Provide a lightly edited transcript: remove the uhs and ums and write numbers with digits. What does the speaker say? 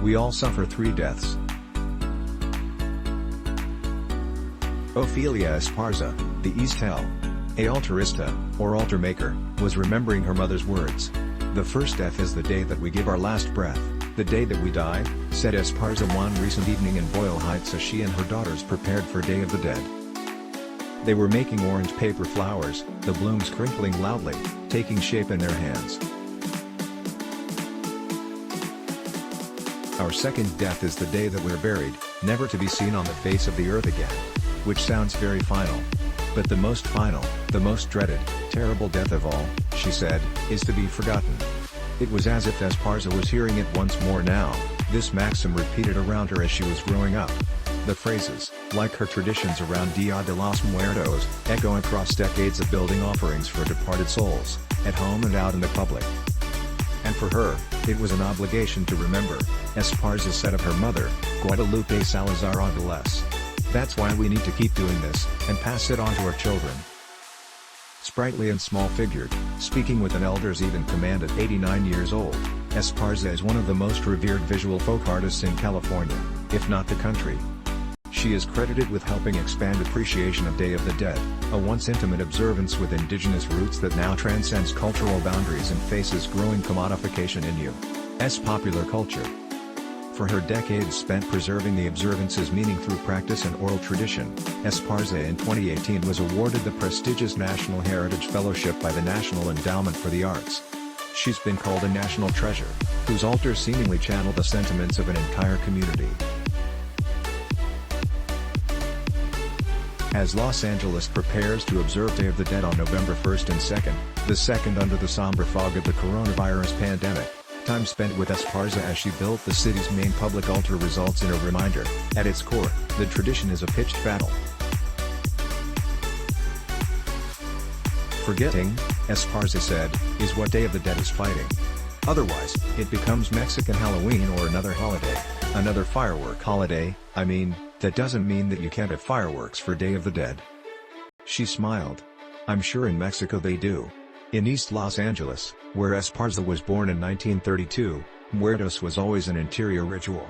We all suffer 3 deaths. Ofelia Esparza, the East Hell, a altarista, or altar maker, was remembering her mother's words. "The first death is the day that we give our last breath, the day that we die," said Esparza one recent evening in Boyle Heights as she and her daughters prepared for Day of the Dead. They were making orange paper flowers, the blooms crinkling loudly, taking shape in their hands. "Our second death is the day that we're buried, never to be seen on the face of the earth again." Which sounds very final. But the most final, the most dreaded, terrible death of all, she said, is to be forgotten. It was as if Esparza was hearing it once more now, this maxim repeated around her as she was growing up. The phrases, like her traditions around Dia de los Muertos, echo across decades of building offerings for departed souls, at home and out in the public. And for her, it was an obligation to remember, Esparza said of her mother, Guadalupe Salazar Aviles. "That's why we need to keep doing this, and pass it on to our children." Sprightly and small-figured, speaking with an elder's even command at 89 years old, Esparza is one of the most revered visual folk artists in California, if not the country. She is credited with helping expand appreciation of Day of the Dead, a once intimate observance with indigenous roots that now transcends cultural boundaries and faces growing commodification in U.S. popular culture. For her decades spent preserving the observance's meaning through practice and oral tradition, Esparza in 2018 was awarded the prestigious National Heritage Fellowship by the National Endowment for the Arts. She's been called a national treasure, whose altars seemingly channel the sentiments of an entire community. As Los Angeles prepares to observe Day of the Dead on November 1st and 2nd, the second under the somber fog of the coronavirus pandemic, time spent with Esparza as she built the city's main public altar results in a reminder. At its core, the tradition is a pitched battle. "Forgetting," Esparza said, "is what Day of the Dead is fighting. Otherwise, it becomes Mexican Halloween or another holiday, another firework holiday. I mean, that doesn't mean that you can't have fireworks for Day of the Dead." She smiled. "I'm sure in Mexico they do." In East Los Angeles, where Esparza was born in 1932, Muertos was always an interior ritual.